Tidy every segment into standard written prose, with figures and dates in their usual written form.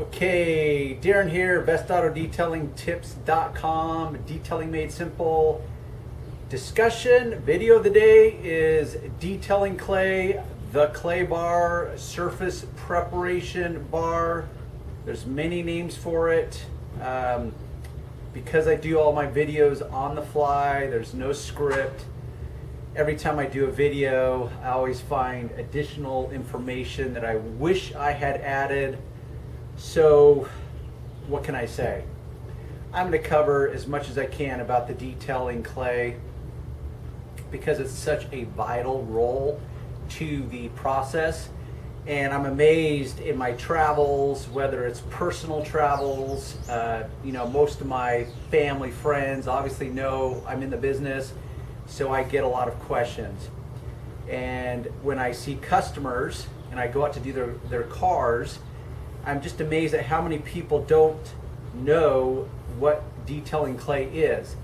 Okay, Darren here, bestautodetailingtips.com, detailing made simple. Discussion video of the day is detailing clay, the clay bar, surface preparation bar. There's many names for it. Because I do all my videos on the fly, there's no script. Every time I do a video, I always find additional information that I wish I had added. So what can I say? I'm going to cover as much as I can about the detailing clay because it's such a vital role to the process. And I'm amazed in my travels, whether it's personal travels, most of my family, friends obviously know I'm in the business, so I get a lot of questions. And when I see customers and I go out to do their cars, I'm just amazed at how many people don't know what detailing clay is.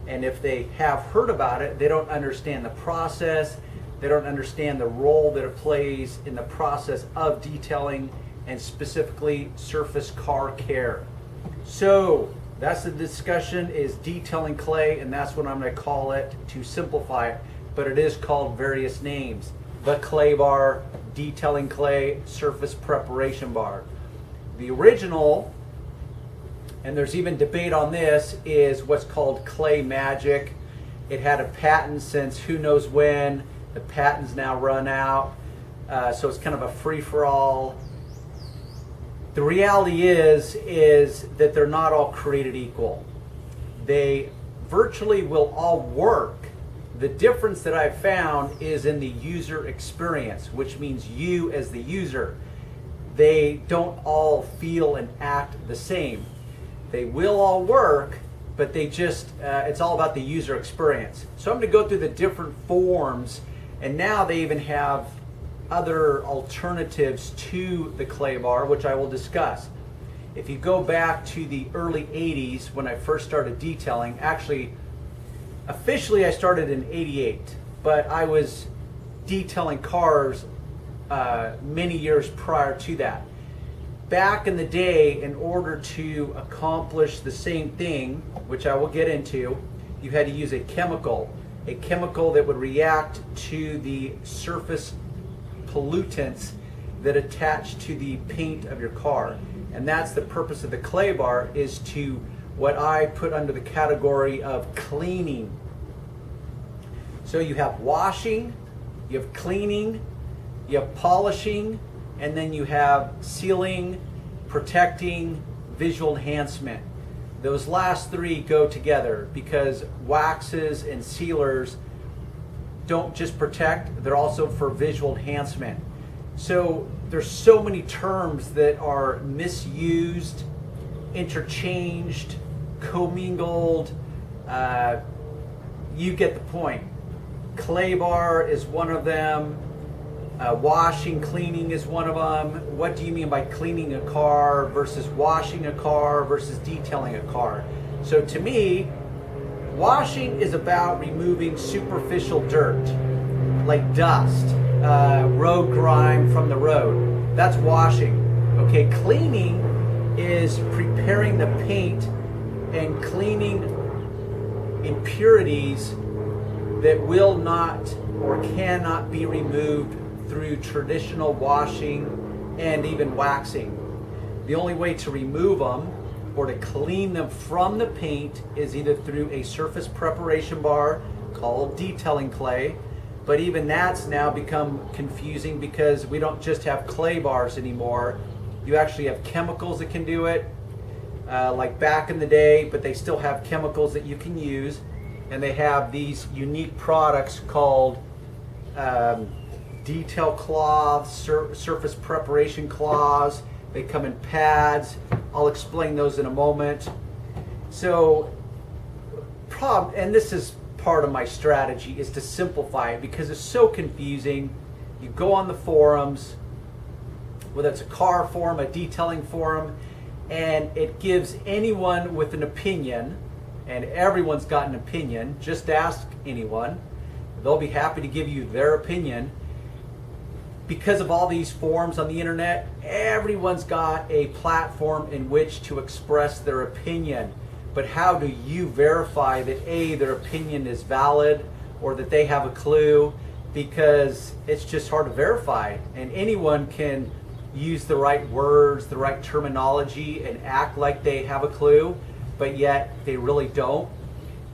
And if they have heard about it, they don't understand the process. They don't understand the role that it plays in the process of detailing and specifically surface car care. So that's the discussion, is detailing clay, and that's what I'm going to call it to simplify it. But it is called various names. The clay bar, detailing clay, surface preparation bar. The original, and there's even debate on this, is what's called clay magic. It had a patent since who knows when. The patent's now run out, so it's kind of a free-for-all. The reality is that they're not all created equal. They virtually will all work. The difference that I've found is in the user experience, which means you as the user. They don't all feel and act the same. They will all work, but they just, it's all about the user experience. So I'm going to go through the different forms, and now they even have other alternatives to the clay bar, which I will discuss. If you go back to the early 80s when I first started detailing, actually, officially I started in 88, but I was detailing cars many years prior to that. Back in the day, in order to accomplish the same thing, which I will get into, you had to use a chemical that would react to the surface pollutants that attach to the paint of your car. And that's the purpose of the clay bar, is to what I put under the category of cleaning. So you have washing, you have cleaning, you have polishing, and then you have sealing, protecting, visual enhancement. Those last three go together because waxes and sealers don't just protect, they're also for visual enhancement. So there's so many terms that are misused, interchanged, commingled. You get the point. Clay bar is one of them. Washing, cleaning is one of them. What do you mean by cleaning a car versus washing a car versus detailing a car? So to me, washing is about removing superficial dirt, like dust, road grime from the road. That's washing. Okay, cleaning is preparing the paint and cleaning impurities that will not or cannot be removed through traditional washing and even waxing. The only way to remove them or to clean them from the paint is either through a surface preparation bar called detailing clay, but even that's now become confusing because we don't just have clay bars anymore. You actually have chemicals that can do it, like back in the day, but they still have chemicals that you can use, and they have these unique products called detail cloths, surface preparation cloths. They come in pads. I'll explain those in a moment. So, and this is part of my strategy, is to simplify it because it's so confusing. You go on the forums, whether it's a car forum, a detailing forum, and it gives anyone with an opinion, and everyone's got an opinion, just ask anyone. They'll be happy to give you their opinion. because of all these forums on the internet, everyone's got a platform in which to express their opinion. But how do you verify that A, their opinion is valid or that they have a clue? Because it's just hard to verify, and anyone can use the right words, the right terminology, and act like they have a clue, but yet they really don't.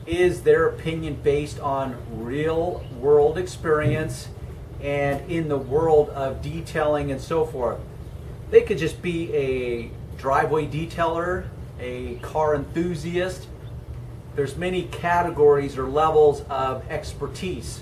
Is their opinion based on real world experience and in the world of detailing and so forth? They could just be a driveway detailer, a car enthusiast. There's many categories or levels of expertise.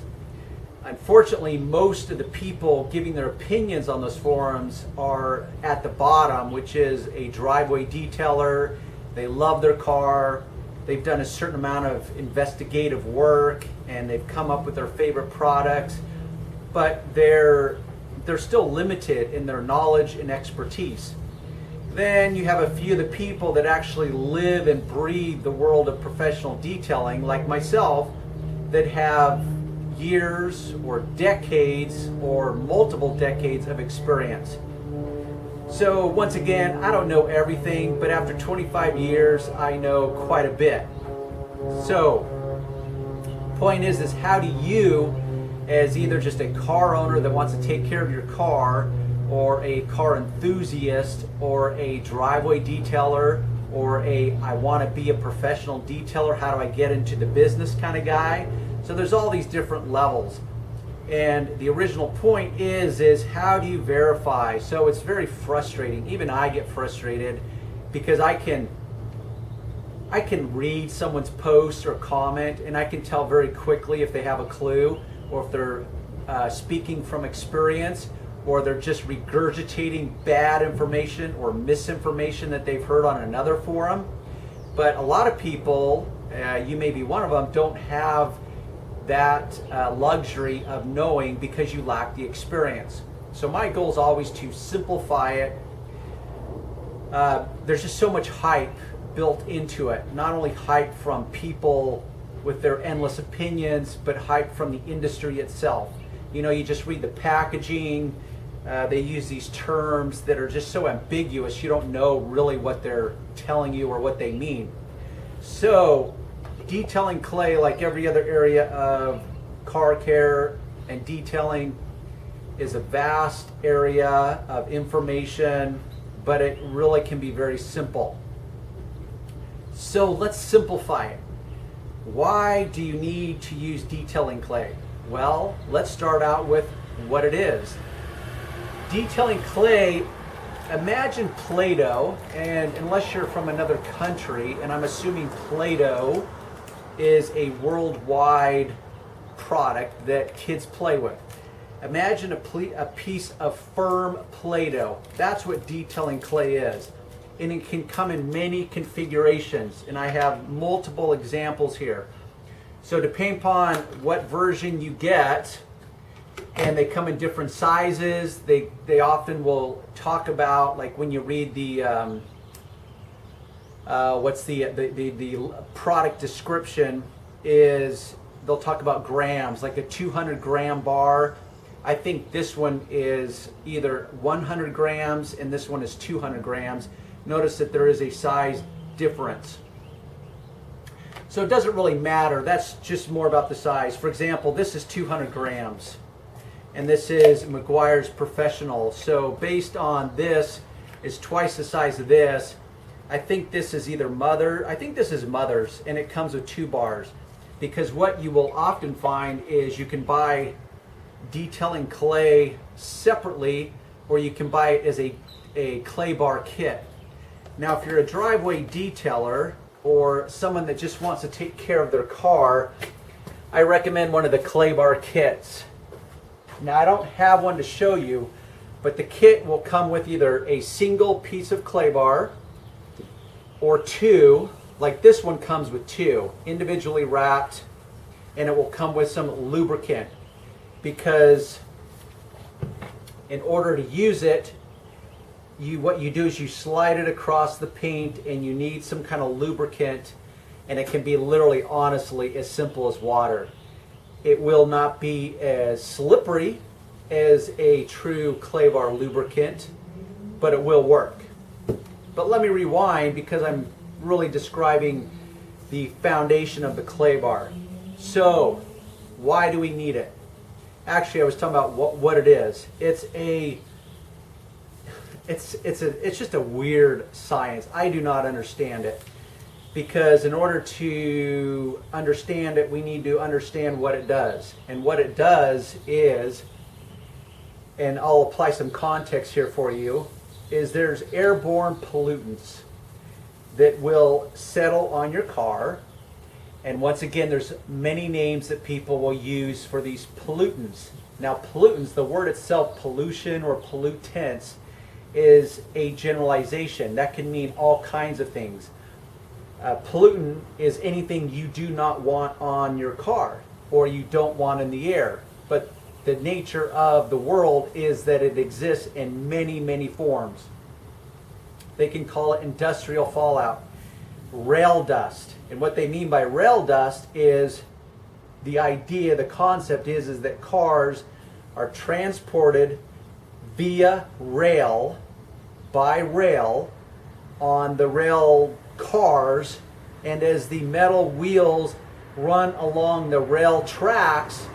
Unfortunately, most of the people giving their opinions on those forums are at the bottom, which is a driveway detailer. They love their car. They've done a certain amount of investigative work and they've come up with their favorite products, but they're still limited in their knowledge and expertise. Then you have a few of the people that actually live and breathe the world of professional detailing, like myself, that have years or decades or multiple decades of experience. So once again, I don't know everything, but after 25 years, I know quite a bit. So, point is how do you, as either just a car owner that wants to take care of your car, or a car enthusiast, or a driveway detailer, or I want to be a professional detailer, how do I get into the business kind of guy? So there's all these different levels. And the original point is how do you verify? So it's very frustrating. Even I get frustrated because I can read someone's post or comment and I can tell very quickly if they have a clue or if they're speaking from experience or they're just regurgitating bad information or misinformation that they've heard on another forum. But a lot of people, you may be one of them, don't have that luxury of knowing because you lack the experience. So my goal is always to simplify it. There's just so much hype built into it. Not only hype from people with their endless opinions, but hype from the industry itself. You know, you just read the packaging. They use these terms that are just so ambiguous. You don't know really what they're telling you or what they mean. So detailing clay, like every other area of car care and detailing, is a vast area of information, but it really can be very simple. So let's simplify it. Why do you need to use detailing clay? Well, let's start out with what it is. Detailing clay, imagine Play-Doh, and unless you're from another country, and I'm assuming Play-Doh is a worldwide product that kids play with. Imagine a piece of firm Play-Doh. That's what detailing clay is. And it can come in many configurations, and I have multiple examples here. So depending upon what version you get, and they come in different sizes, they often will talk about, like when you read the what's the product description, is they'll talk about grams, like a 200 gram bar. I think this one is either 100 grams and this one is 200 grams. Notice that there is a size difference. So it doesn't really matter. That's just more about the size. For example, this is 200 grams and this is McGuire's Professional. So based on this is twice the size of this. I think this is either I think this is Mother's, and it comes with 2 bars. Because what you will often find is you can buy detailing clay separately, or you can buy it as a clay bar kit. Now if you're a driveway detailer or someone that just wants to take care of their car, I recommend one of the clay bar kits. Now I don't have one to show you, but the kit will come with either a single piece of clay bar or 2, like this one comes with 2, individually wrapped, and it will come with some lubricant, because in order to use it, what you do is you slide it across the paint and you need some kind of lubricant, and it can be literally, honestly, as simple as water. It will not be as slippery as a true clay bar lubricant, but it will work. But let me rewind because I'm really describing the foundation of the clay bar. So, why do we need it? Actually, I was talking about what it is. It's just a weird science. I do not understand it, because in order to understand it, we need to understand what it does. And what it does is, and I'll apply some context here for you, is there's airborne pollutants that will settle on your car. And once again, there's many names that people will use for these pollutants. Now, pollutants, the word itself, pollution or pollutants, is a generalization. That can mean all kinds of things. Pollutant is anything you do not want on your car or you don't want in the air. But the nature of the world is that it exists in many, many forms. They can call it industrial fallout, rail dust. And what they mean by rail dust is the idea, the concept is that cars are transported via rail, by rail, on the rail cars, and as the metal wheels run along the rail tracks,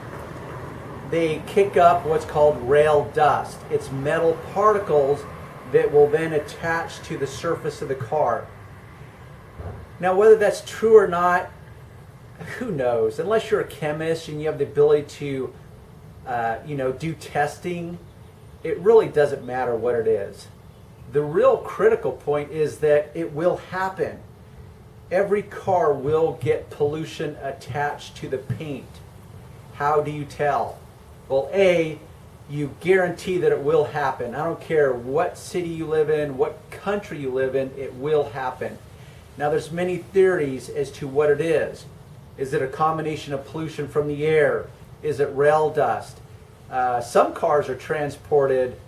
they kick up what's called rail dust. It's metal particles that will then attach to the surface of the car. Now, whether that's true or not, who knows? Unless you're a chemist and you have the ability to, do testing, it really doesn't matter what it is. The real critical point is that it will happen. Every car will get pollution attached to the paint. How do you tell? Well, A, you guarantee that it will happen. I don't care what city you live in, what country you live in, it will happen. Now, there's many theories as to what it is. Is it a combination of pollution from the air? Is it rail dust? Some cars are transported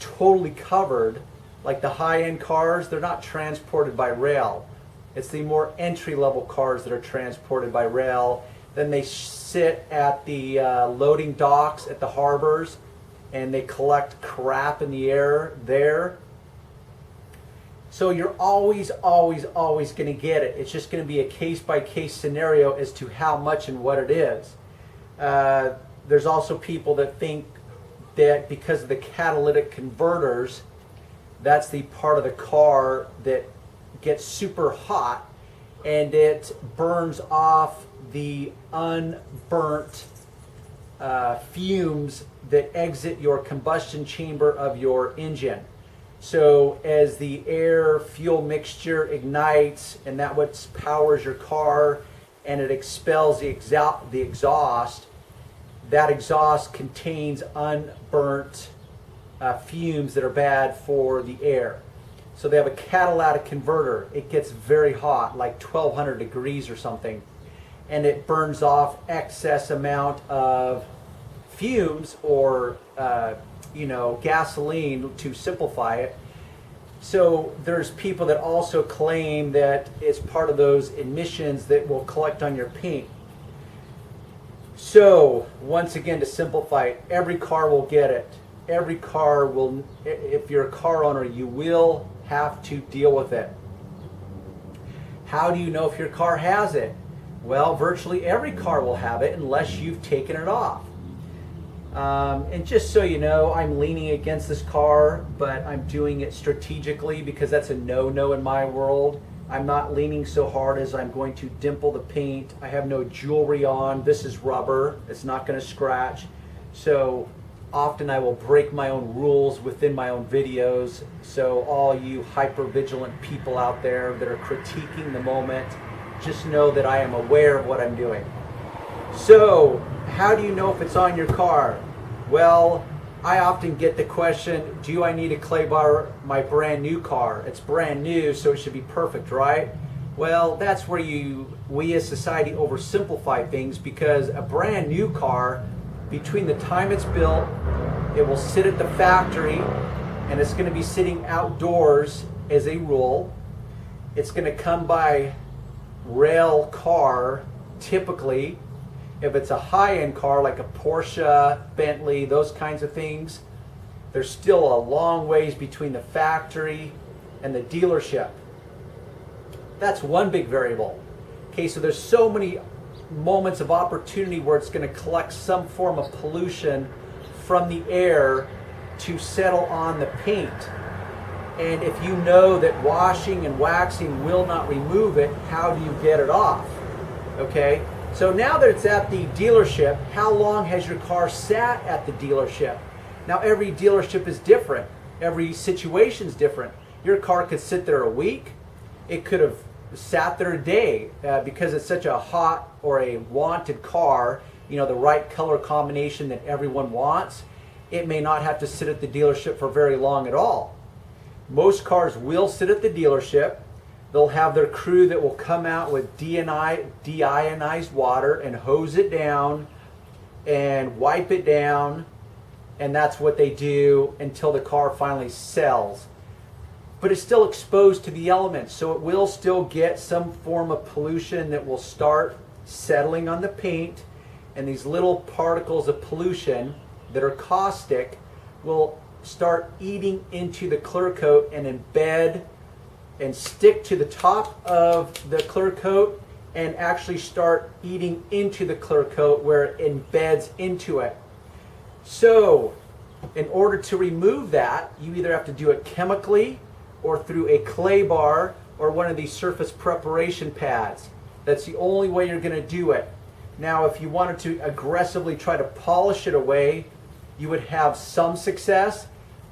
totally covered, like the high-end cars, they're not transported by rail. It's the more entry-level cars that are transported by rail. Then they sit at the loading docks at the harbors and they collect crap in the air there. So you're always going to get it. It's just going to be a case-by-case scenario as to how much and what it is. There's also people that think that because of the catalytic converters, that's the part of the car that gets super hot and it burns off the unburnt fumes that exit your combustion chamber of your engine. So as the air fuel mixture ignites, and that what powers your car, and it expels the exhaust, that exhaust contains unburnt fumes that are bad for the air. So they have a catalytic converter. It gets very hot, like 1200 degrees or something, and it burns off excess amount of fumes or gasoline, to simplify it. So there's people that also claim that it's part of those emissions that will collect on your paint. So once again, to simplify it, every car will get it. Every car will, if you're a car owner, you will have to deal with it. How do you know if your car has it? Well, virtually every car will have it unless you've taken it off. And just so you know, I'm leaning against this car, but I'm doing it strategically because that's a no-no in my world. I'm not leaning so hard as I'm going to dimple the paint. I have no jewelry on. This is rubber. It's not going to scratch. So often I will break my own rules within my own videos. So all you hyper-vigilant people out there that are critiquing the moment, just know that I am aware of what I'm doing. So how do you know if it's on your car? Well, I often get the question, do I need a clay bar my brand new car? It's brand new, so it should be perfect, right? Well, that's where we as society oversimplify things, because a brand new car, between the time it's built, it will sit at the factory, and it's going to be sitting outdoors as a rule. It's going to come by rail car, typically. If it's a high-end car like a Porsche, Bentley, those kinds of things, there's still a long ways between the factory and the dealership. That's one big variable. Okay, so there's so many moments of opportunity where it's going to collect some form of pollution from the air to settle on the paint. And if you know that washing and waxing will not remove it, how do you get it off? Okay, so now that it's at the dealership, how long has your car sat at the dealership? Now every dealership is different. Every situation is different. Your car could sit there a week. It could have sat there a day because it's such a hot or a wanted car, you know, the right color combination that everyone wants. It may not have to sit at the dealership for very long at all. Most cars will sit at the dealership. They'll have their crew that will come out with deionized water and hose it down and wipe it down, and that's what they do until the car finally sells. But it's still exposed to the elements, so it will still get some form of pollution that will start settling on the paint, and these little particles of pollution that are caustic will start eating into the clear coat and embed and stick to the top of the clear coat and actually start eating into the clear coat where it embeds into it. So in order to remove that, you either have to do it chemically or through a clay bar or one of these surface preparation pads. That's the only way you're going to do it. Now if you wanted to aggressively try to polish it away, you would have some success,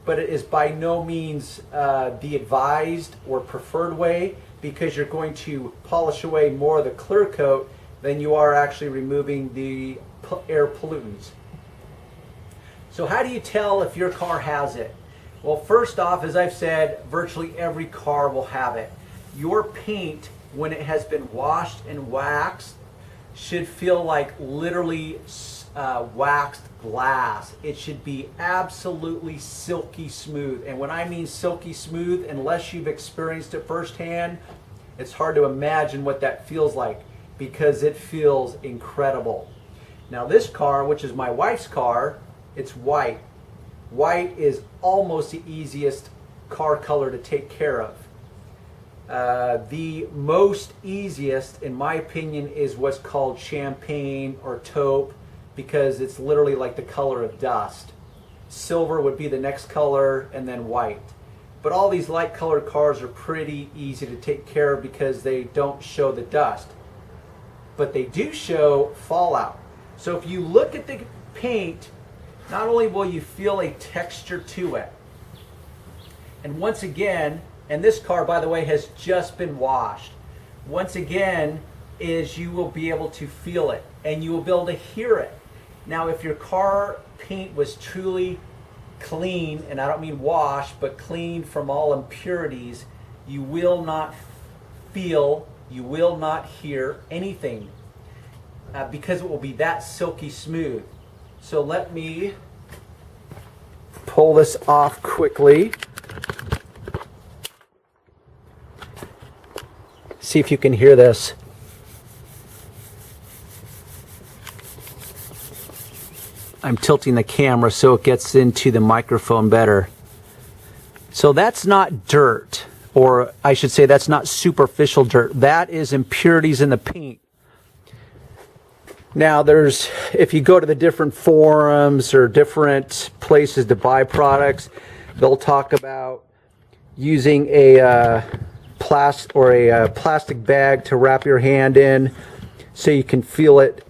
but it is by no means the advised or preferred way, because you're going to polish away more of the clear coat than you are actually removing the air pollutants. So how do you tell if your car has it? Well, first off, as I've said, virtually every car will have it. Your paint, when it has been washed and waxed, should feel like literally waxed glass. It should be absolutely silky smooth. And when I mean silky smooth, unless you've experienced it firsthand, it's hard to imagine what that feels like, because it feels incredible. Now this car, which is my wife's car, it's white. White is almost the easiest car color to take care of. The most easiest, in my opinion, is what's called champagne or taupe, because it's literally like the color of dust. Silver would be the next color, and then white. But all these light colored cars are pretty easy to take care of because they don't show the dust. But they do show fallout. So if you look at the paint, not only will you feel a texture to it, and once again, and this car, by the way, has just been washed. Once again, is you will be able to feel it, and you will be able to hear it. Now, if your car paint was truly clean, and I don't mean washed, but clean from all impurities, you will not feel, you will not hear anything, because it will be that silky smooth. So let me pull this off quickly. See if you can hear this. I'm tilting the camera so it gets into the microphone better. So that's not dirt, or I should say that's not superficial dirt. That is impurities in the paint. Now if you go to the different forums or different places to buy products, they'll talk about using a plastic bag to wrap your hand in so you can feel it,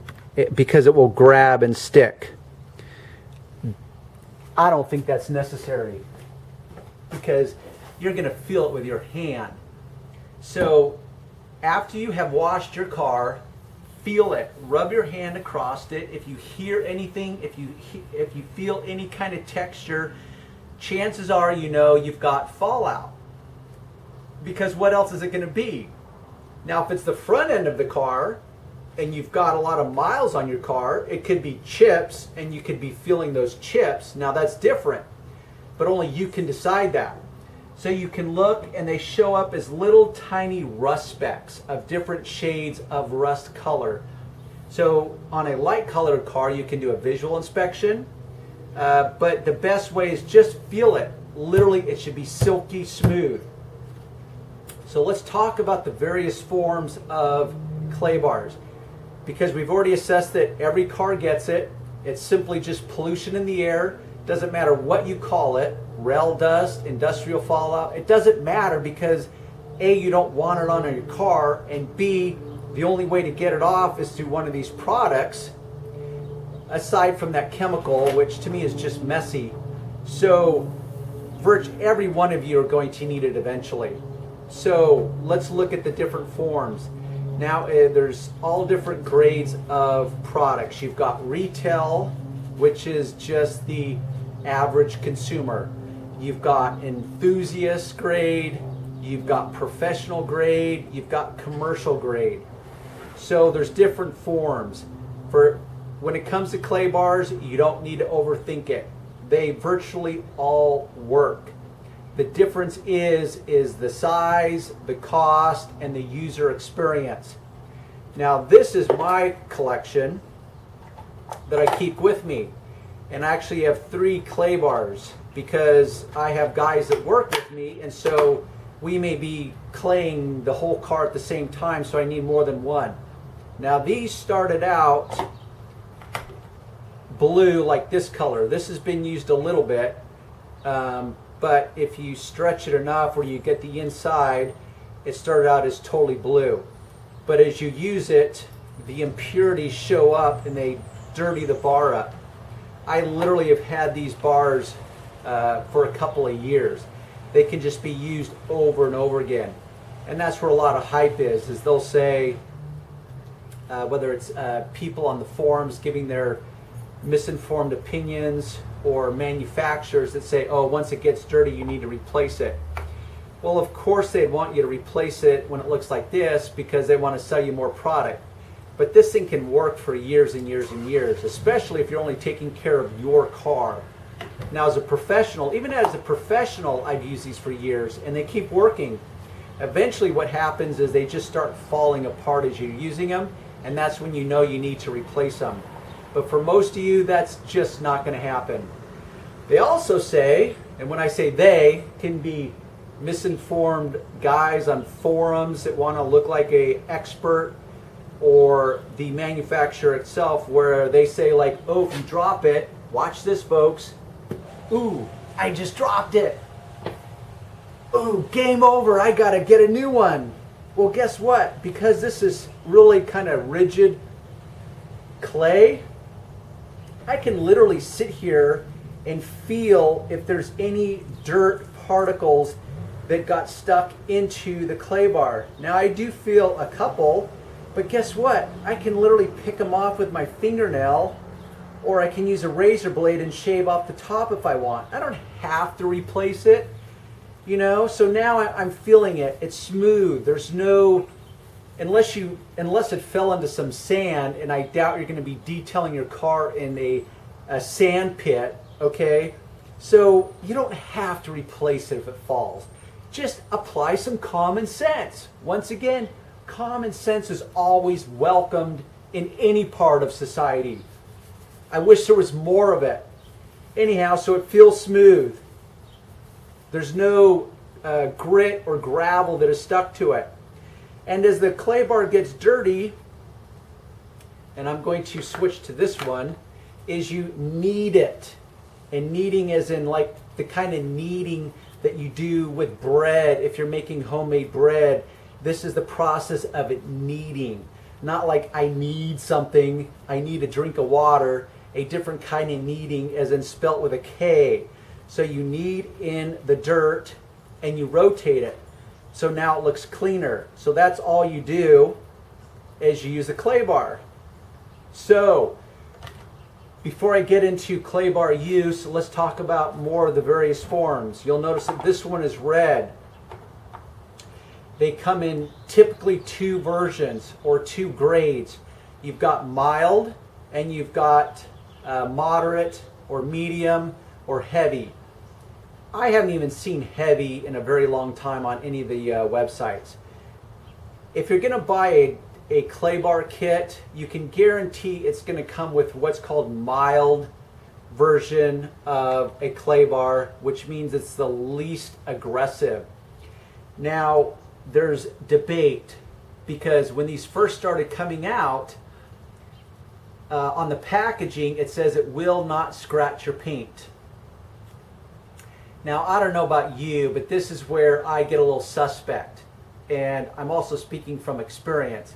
because it will grab and stick. I don't think that's necessary, because you're going to feel it with your hand. So after you have washed your car, feel it. Rub your hand across it. If you hear anything, if you feel any kind of texture, chances are you know you've got fallout. Because what else is it going to be? Now, if it's the front end of the car and you've got a lot of miles on your car, it could be chips, and you could be feeling those chips. Now that's different, but only you can decide that. So you can look, and they show up as little tiny rust specks of different shades of rust color. So on a light colored car, you can do a visual inspection, but the best way is just feel it. Literally, it should be silky smooth. So let's talk about the various forms of clay bars. Because we've already assessed that every car gets it. It's simply just pollution in the air. Doesn't matter what you call it, rail dust, industrial fallout. It doesn't matter because A, you don't want it on your car, and B, the only way to get it off is through one of these products, aside from that chemical, which to me is just messy. So virtually every one of you are going to need it eventually. So let's look at the different forms. Now there's all different grades of products. You've got retail, which is just the average consumer. You've got enthusiast grade, you've got professional grade, you've got commercial grade. So there's different forms. For when it comes to clay bars, you don't need to overthink it. They virtually all work. The difference is the size, the cost, and the user experience. Now this is my collection that I keep with me. And I actually have 3 clay bars because I have guys that work with me, and so we may be claying the whole car at the same time, so I need more than one. Now these started out blue like this color. This has been used a little bit. But if you stretch it enough where you get the inside, it started out as totally blue. But as you use it, the impurities show up and they dirty the bar up. I literally have had these bars for a couple of years. They can just be used over and over again. And that's where a lot of hype is they'll say, whether it's people on the forums giving their misinformed opinions, or manufacturers that say, oh, once it gets dirty, you need to replace it. Well, of course they'd want you to replace it when it looks like this because they want to sell you more product. But this thing can work for years and years and years, especially if you're only taking care of your car. Now as a professional, even as a professional, I've used these for years and they keep working. Eventually what happens is they just start falling apart as you're using them, and that's when you know you need to replace them. But for most of you, that's just not going to happen. They also say, and when I say they, can be misinformed guys on forums that want to look like an expert, or the manufacturer itself where they say like, oh, if you drop it, watch this folks, ooh, I just dropped it. Ooh, game over, I got to get a new one. Well, guess what? Because this is really kind of rigid clay, I can literally sit here and feel if there's any dirt particles that got stuck into the clay bar. Now I do feel a couple, but guess what? I can literally pick them off with my fingernail, or I can use a razor blade and shave off the top if I want. I don't have to replace it, you know? So now I'm feeling it. It's smooth. There's no, unless it fell into some sand, and I doubt you're going to be detailing your car in a sand pit, okay? So you don't have to replace it if it falls. Just apply some common sense. Once again, common sense is always welcomed in any part of society. I wish there was more of it. Anyhow, so it feels smooth. There's no grit or gravel that is stuck to it. And as the clay bar gets dirty, and I'm going to switch to this one, is you knead it. And kneading as in like the kind of kneading that you do with bread if you're making homemade bread. This is the process of it kneading. Not like I need something, I need a drink of water, a different kind of kneading as in spelt with a K. So you knead in the dirt and you rotate it. So now it looks cleaner. So that's all you do is you use a clay bar. So before I get into clay bar use, let's talk about more of the various forms. You'll notice that this one is red. They come in typically 2 versions or 2 grades. You've got mild and you've got moderate or medium or heavy. I haven't even seen heavy in a very long time on any of the websites. If you're going to buy a clay bar kit, you can guarantee it's going to come with what's called mild version of a clay bar, which means it's the least aggressive. Now, there's debate because when these first started coming out, on the packaging it says it will not scratch your paint. Now, I don't know about you, but this is where I get a little suspect. And I'm also speaking from experience,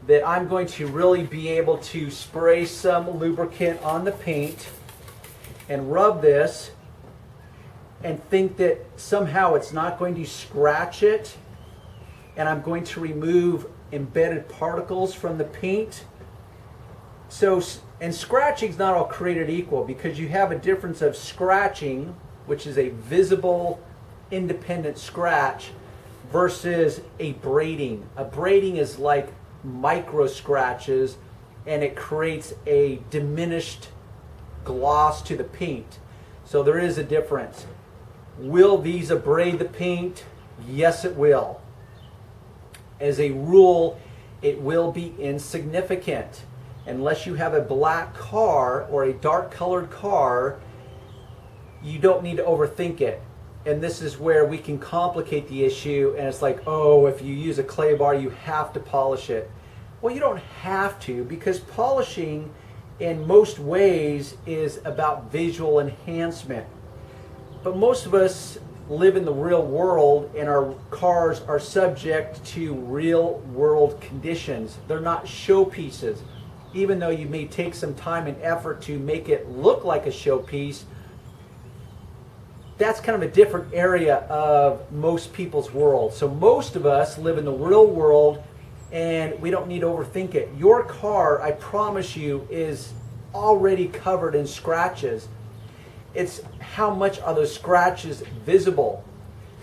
that I'm going to really be able to spray some lubricant on the paint and rub this and think that somehow it's not going to scratch it, and I'm going to remove embedded particles from the paint. So, and scratching is not all created equal, because you have a difference of scratching, which is a visible independent scratch, versus a braiding. A braiding is like micro scratches, and it creates a diminished gloss to the paint. So there is a difference. Will these abrade the paint? Yes, it will. As a rule, it will be insignificant. Unless you have a black car or a dark colored car, you don't need to overthink it. And this is where we can complicate the issue, and it's like, oh, if you use a clay bar, you have to polish it. Well, you don't have to, because polishing in most ways is about visual enhancement. But most of us live in the real world, and our cars are subject to real world conditions. They're not showpieces. Even though you may take some time and effort to make it look like a showpiece, that's kind of a different area of most people's world. So most of us live in the real world, and we don't need to overthink it. Your car, I promise you, is already covered in scratches. It's how much are those scratches visible.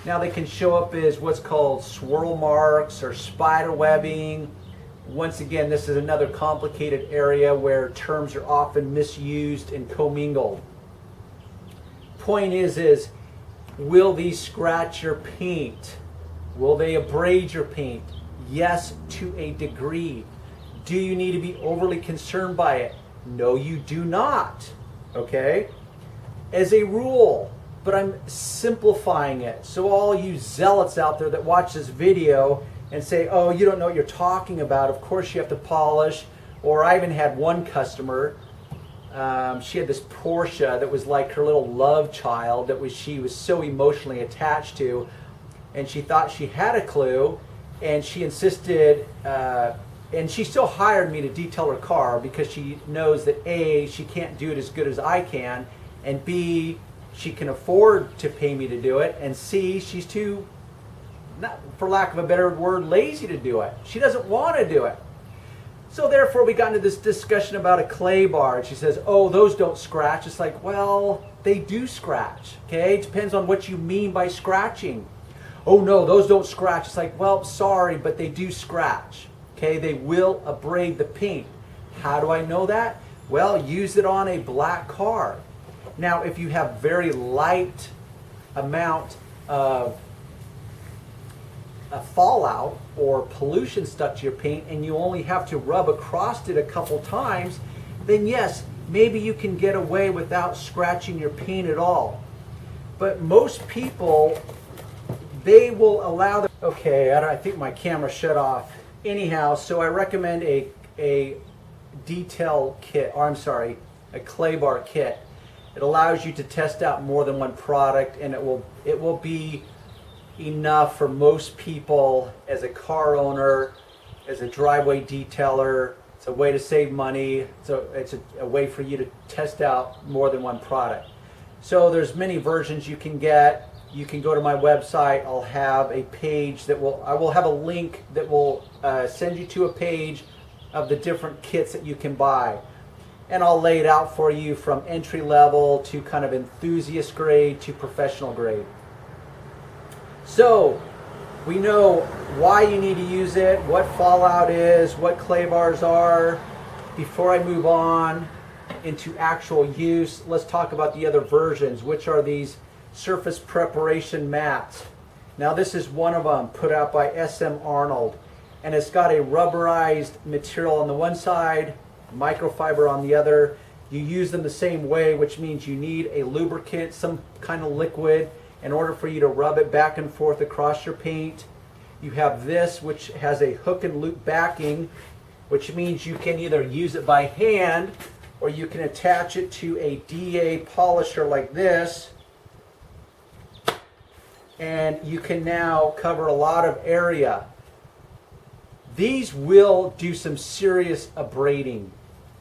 Now, they can show up as what's called swirl marks or spider webbing. Once again, this is another complicated area where terms are often misused and commingled. Point is, will these scratch your paint? Will they abrade your paint? Yes, to a degree. Do you need to be overly concerned by it? No, you do not. Okay? As a rule, but I'm simplifying it. So all you zealots out there that watch this video and say, oh, you don't know what you're talking about, of course you have to polish. Or I even had one customer, she had this Porsche that was like her little love child that she was so emotionally attached to, and she thought she had a clue, and she insisted, and she still hired me to detail her car because she knows that A, she can't do it as good as I can, and B, she can afford to pay me to do it, and C, she's too, not for lack of a better word, lazy to do it. She doesn't want to do it. So therefore we got into this discussion about a clay bar. She says, oh, those don't scratch. It's like, well, they do scratch. Okay, it depends on what you mean by scratching. Oh no, those don't scratch. It's like, well, sorry, but they do scratch. Okay, they will abrade the paint. How do I know that? Well, use it on a black car. Now, if you have very light amount of a fallout or pollution stuck to your paint, and you only have to rub across it a couple times, then yes, maybe you can get away without scratching your paint at all. But most people, they will allow the, okay, I think my camera shut off. Anyhow, so I recommend a detail kit, or I'm sorry, a clay bar kit. It allows you to test out more than one product, and it will be enough for most people as a car owner, as a driveway detailer. It's a way to save money. It's a way for you to test out more than one product. So there's many versions you can get. You can go to my website. I'll have a page that I will have a link that will send you to a page of the different kits that you can buy. And I'll lay it out for you from entry level to kind of enthusiast grade to professional grade. So we know why you need to use it, what fallout is, what clay bars are. Before I move on into actual use, let's talk about the other versions, which are these surface preparation mats. Now this is one of them put out by SM Arnold. and it's got a rubberized material on the one side, microfiber on the other. You use them the same way, which means you need a lubricant, some kind of liquid, in order for you to rub it back and forth across your paint. You have this, which has a hook and loop backing, which means you can either use it by hand or you can attach it to a DA polisher like this, and you can now cover a lot of area. These will do some serious abrading.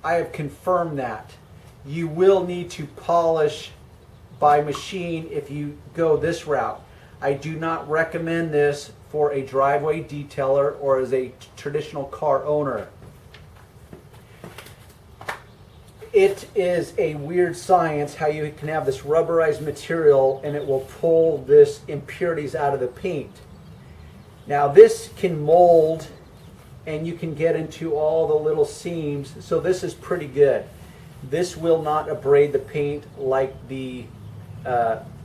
I have confirmed that. You will need to polish by machine if you go this route. I do not recommend this for a driveway detailer or as a traditional car owner. It is a weird science how you can have this rubberized material and it will pull this impurities out of the paint. Now this can mold and you can get into all the little seams, so this is pretty good. This will not abrade the paint like the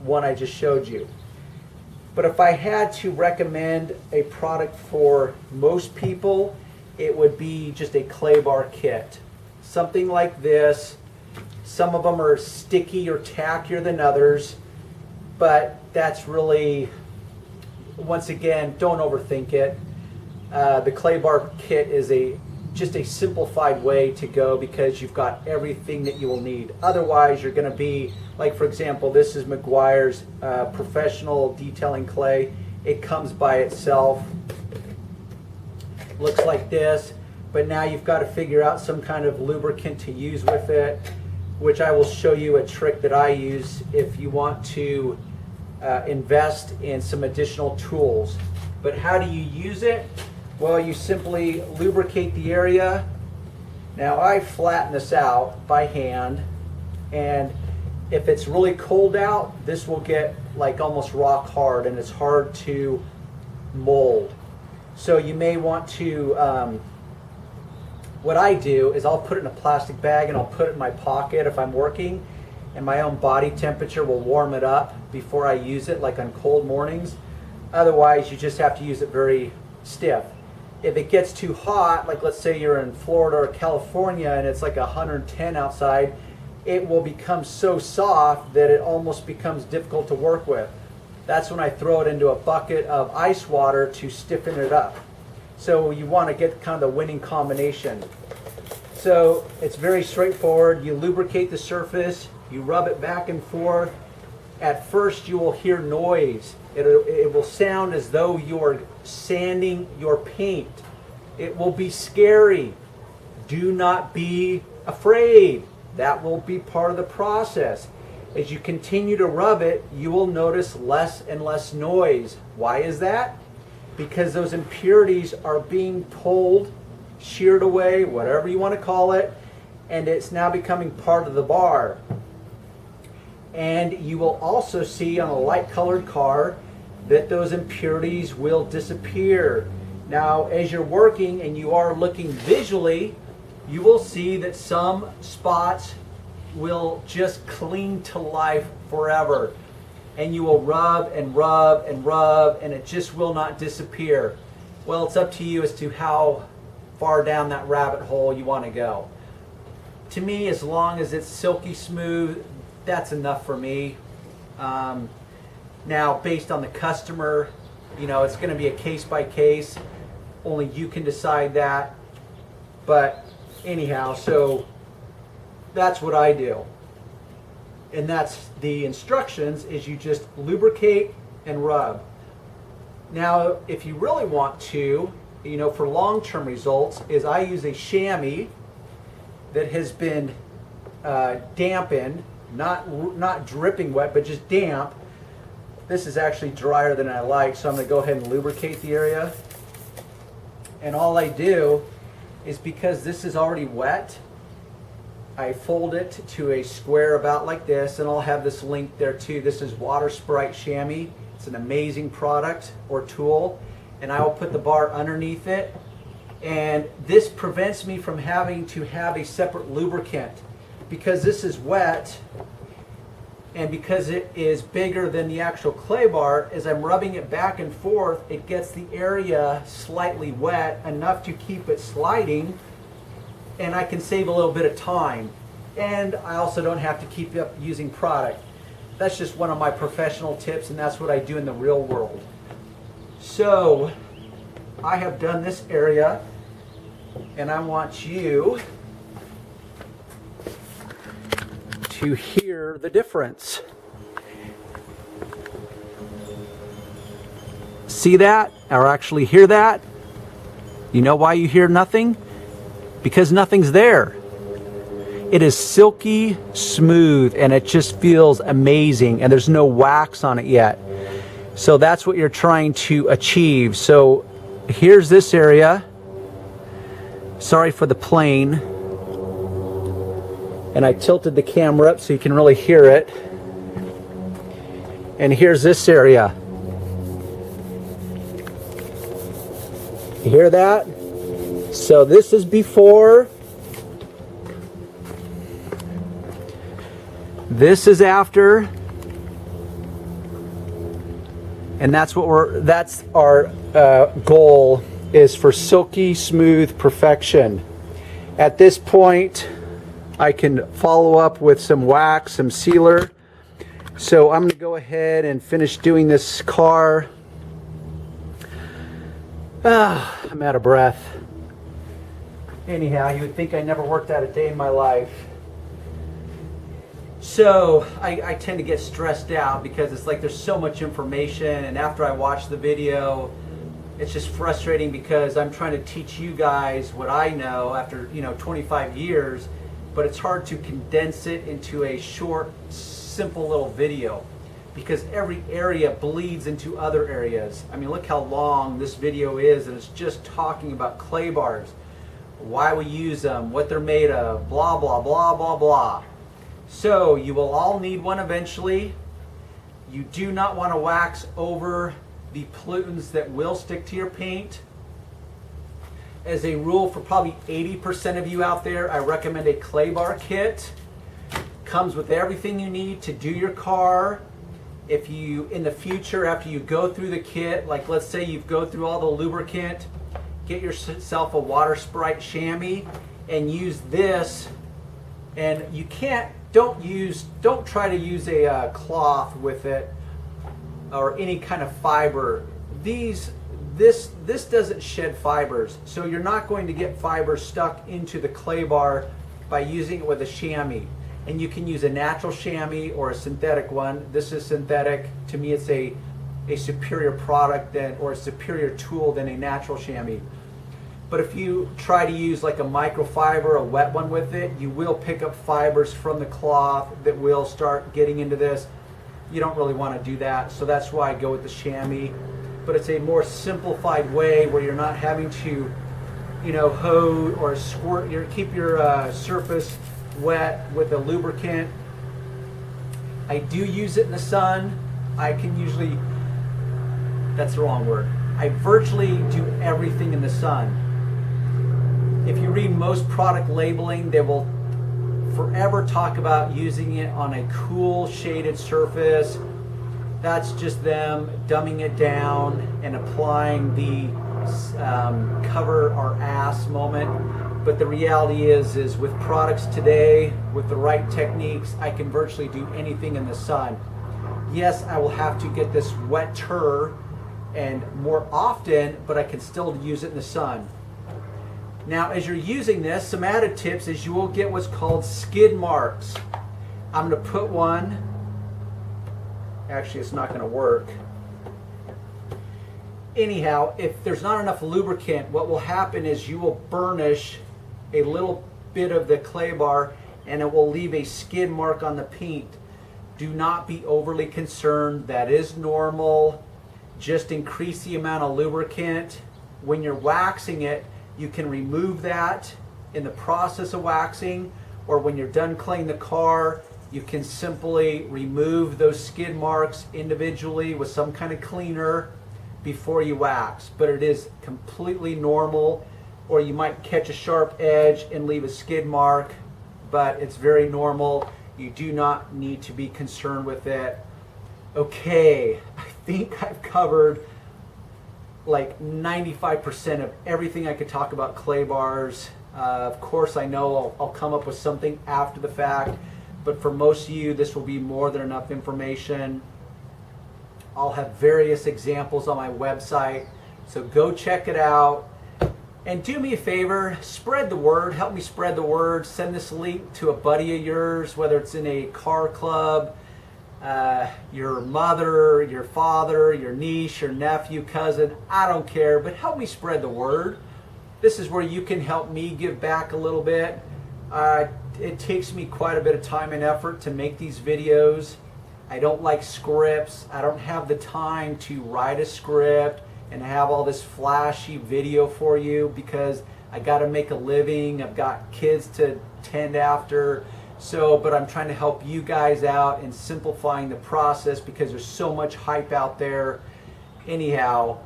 one I just showed you. But if I had to recommend a product for most people, it would be just a clay bar kit. Something like this. Some of them are sticky or tackier than others, but that's really, once again, don't overthink it. The clay bar kit is just a simplified way to go because you've got everything that you will need. Otherwise, you're going to be, like for example, this is McGuire's professional detailing clay. It comes by itself. Looks like this, but now you've got to figure out some kind of lubricant to use with it, which I will show you a trick that I use if you want to invest in some additional tools. But how do you use it? Well, you simply lubricate the area. Now I flatten this out by hand, and if it's really cold out, this will get like almost rock hard and it's hard to mold. So you may want to, what I do is I'll put it in a plastic bag and I'll put it in my pocket if I'm working, and my own body temperature will warm it up before I use it, like on cold mornings. Otherwise, you just have to use it very stiff. If it gets too hot, like let's say you're in Florida or California and it's like 110 outside, it will become so soft that it almost becomes difficult to work with. That's when I throw it into a bucket of ice water to stiffen it up. So you want to get kind of the winning combination. So it's very straightforward. You lubricate the surface, you rub it back and forth. At first you will hear noise. It will sound as though you're sanding your paint. It will be scary. Do not be afraid. That will be part of the process. As you continue to rub it, you will notice less and less noise. Why is that? Because those impurities are being pulled, sheared away, whatever you want to call it, and it's now becoming part of the bar. And you will also see on a light colored car that those impurities will disappear. Now, as you're working and you are looking visually, you will see that some spots will just cling to life forever. And you will rub and rub and rub, and it just will not disappear. Well, it's up to you as to how far down that rabbit hole you want to go. To me, as long as it's silky smooth, that's enough for me. Now, based on the customer, it's going to be a case by case. Only you can decide that. But anyhow, so that's what I do. And that's the instructions, is you just lubricate and rub. Now, if you really want to, for long-term results, is I use a chamois that has been dampened, not dripping wet, but just damp. This is actually drier than I like, so I'm going to go ahead and lubricate the area. And all I do is, because this is already wet, I fold it to a square about like this, and I'll have this link there too. This is Water Sprite Chamois. It's an amazing product or tool, and I will put the bar underneath it. And this prevents me from having to have a separate lubricant. Because this is wet, And because it is bigger than the actual clay bar, as I'm rubbing it back and forth, it gets the area slightly wet, enough to keep it sliding, and I can save a little bit of time. And I also don't have to keep up using product. That's just one of my professional tips, and that's what I do in the real world. So I have done this area, and I want you to hear the difference. See that, or actually hear that? You know why you hear nothing? Because nothing's there. It is silky smooth, and it just feels amazing, and there's no wax on it yet. So that's what you're trying to achieve. So here's this area. Sorry for the plane. And I tilted the camera up so you can really hear it. And here's this area. You hear that? So this is before. This is after. And that's what that's our goal, is for silky smooth perfection. At this point, I can follow up with some wax, some sealer. So I'm going to go ahead and finish doing this car. I'm out of breath. Anyhow, you would think I never worked out a day in my life. So I tend to get stressed out because it's like there's so much information, and after I watch the video, it's just frustrating because I'm trying to teach you guys what I know after 25 years. But it's hard to condense it into a short, simple little video because every area bleeds into other areas. I mean, look how long this video is, and it's just talking about clay bars, why we use them, what they're made of, blah, blah, blah, blah, blah. So you will all need one eventually. You do not want to wax over the pollutants that will stick to your paint. As a rule, for probably 80% of you out there, I recommend a clay bar kit. Comes with everything you need to do your car. If you, in the future, after you go through the kit, like let's say you go through all the lubricant, get yourself a water sprite chamois and use this. And you don't try to use a cloth with it or any kind of fiber. This doesn't shed fibers, so you're not going to get fibers stuck into the clay bar by using it with a chamois. And you can use a natural chamois or a synthetic one. This is synthetic. To me, it's a superior product or a superior tool than a natural chamois. But if you try to use like a microfiber, a wet one with it, you will pick up fibers from the cloth that will start getting into this. You don't really want to do that, so that's why I go with the chamois. But it's a more simplified way where you're not having to, hose or squirt, keep your surface wet with a lubricant. I do use it in the sun. I can usually, that's the wrong word. I virtually do everything in the sun. If you read most product labeling, they will forever talk about using it on a cool shaded surface. That's just them dumbing it down and applying the cover our ass moment. But the reality is with products today, with the right techniques, I can virtually do anything in the sun. Yes, I will have to get this wetter and more often, but I can still use it in the sun. Now, as you're using this, some added tips is you will get what's called skid marks. I'm going to put one. Actually, it's not going to work. Anyhow, if there's not enough lubricant, what will happen is you will burnish a little bit of the clay bar and it will leave a skid mark on the paint. Do not be overly concerned. That is normal. Just increase the amount of lubricant. When you're waxing it, you can remove that in the process of waxing, or when you're done cleaning the car, you can simply remove those skid marks individually with some kind of cleaner before you wax. But it is completely normal, or you might catch a sharp edge and leave a skid mark, but it's very normal. You do not need to be concerned with it. Okay, I think I've covered like 95% of everything I could talk about clay bars. Of course, I know I'll come up with something after the fact, but for most of you, this will be more than enough information. I'll have various examples on my website, so go check it out. And do me a favor, spread the word, help me spread the word. Send this link to a buddy of yours, whether it's in a car club, your mother, your father, your niece, your nephew, cousin, I don't care, but help me spread the word. This is where you can help me give back a little bit. It takes me quite a bit of time and effort to make these videos. I don't like scripts. I don't have the time to write a script and have all this flashy video for you because I got to make a living. I've got kids to tend after. But I'm trying to help you guys out in simplifying the process because there's so much hype out there. Anyhow,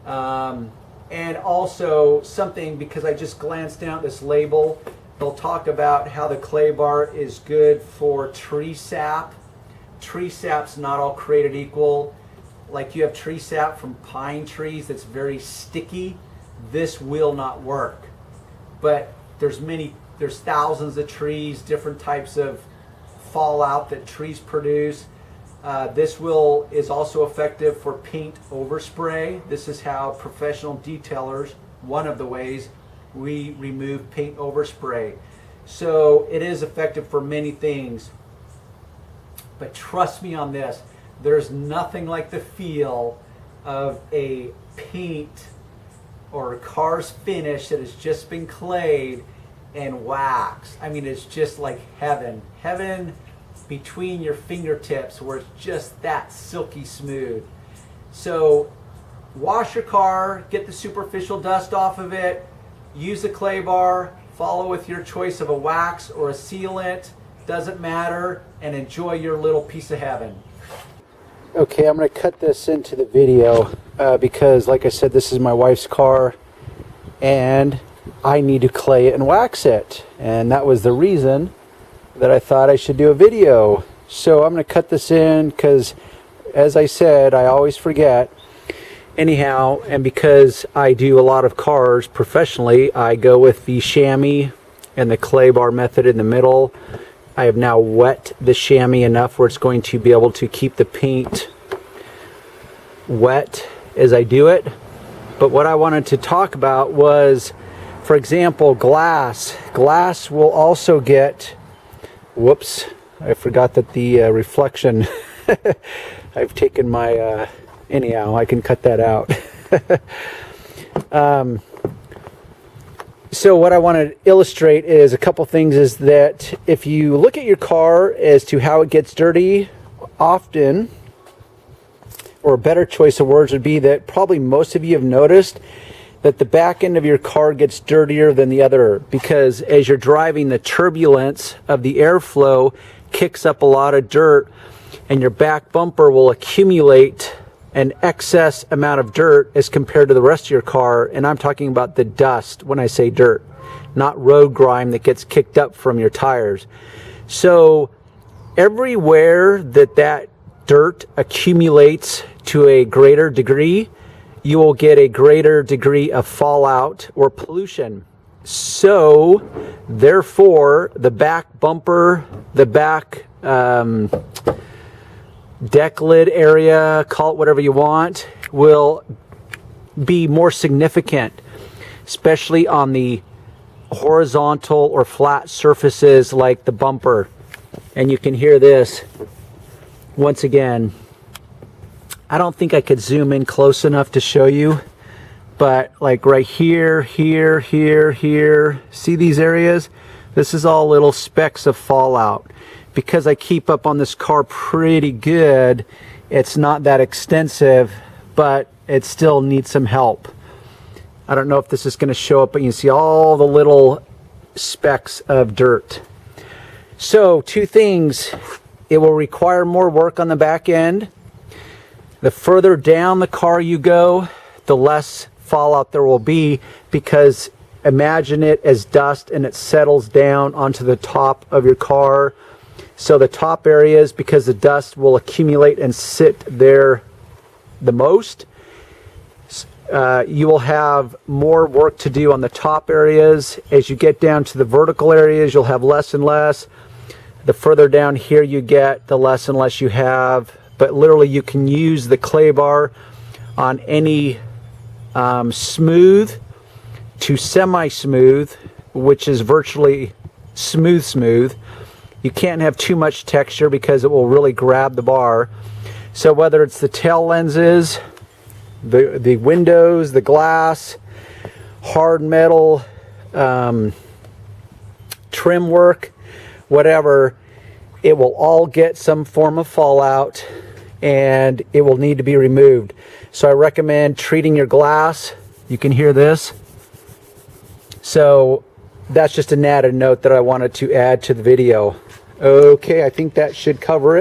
and also something, because I just glanced down at this label, they'll talk about how the clay bar is good for tree sap. Tree sap's not all created equal. Like you have tree sap from pine trees that's very sticky. This will not work. But there's thousands of trees, different types of fallout that trees produce. This is also effective for paint overspray. This is how professional detailers, one of the ways we remove paint overspray. So it is effective for many things. But trust me on this, there's nothing like the feel of a paint or a car's finish that has just been clayed and waxed. I mean, it's just like heaven. Heaven between your fingertips where it's just that silky smooth. So wash your car, get the superficial dust off of it, use the clay bar, follow with your choice of a wax or a sealant, doesn't matter, and enjoy your little piece of heaven. Okay, I'm going to cut this into the video because, like I said, this is my wife's car and I need to clay it and wax it. And that was the reason that I thought I should do a video. So I'm going to cut this in because, as I said, I always forget. Anyhow, and because I do a lot of cars professionally, I go with the chamois and the clay bar method in the middle. I have now wet the chamois enough where it's going to be able to keep the paint wet as I do it. But what I wanted to talk about was, for example, glass. Glass will also get, whoops, I forgot that the reflection, I've taken my, anyhow, I can cut that out. So what I want to illustrate is a couple things, is that if you look at your car as to how it gets dirty, often, or a better choice of words would be that probably most of you have noticed that the back end of your car gets dirtier than the other, because as you're driving, the turbulence of the airflow kicks up a lot of dirt and your back bumper will accumulate an excess amount of dirt as compared to the rest of your car. And I'm talking about the dust when I say dirt, not road grime that gets kicked up from your tires. So everywhere that dirt accumulates to a greater degree, you will get a greater degree of fallout or pollution. So therefore, the back bumper, the back deck lid area, call it whatever you want, will be more significant, especially on the horizontal or flat surfaces like the bumper. And you can hear this once again. I don't think I could zoom in close enough to show you, but like right here, here, here, here, see these areas? This is all little specks of fallout. Because I keep up on this car pretty good, it's not that extensive, but it still needs some help. I don't know if this is going to show up, but you can see all the little specks of dirt. So two things: it will require more work on the back end. The further down the car you go, the less fallout there will be, because imagine it as dust and it settles down onto the top of your car. So the top areas, because the dust will accumulate and sit there the most, you will have more work to do on the top areas. As you get down to the vertical areas, you'll have less and less. The further down here you get, the less and less you have. But literally you can use the clay bar on any smooth to semi-smooth, which is virtually smooth. You can't have too much texture because it will really grab the bar. So whether it's the tail lenses, the windows, the glass, hard metal, trim work, whatever, it will all get some form of fallout and it will need to be removed. So I recommend treating your glass. You can hear this. So that's just an added note that I wanted to add to the video. Okay, I think that should cover it.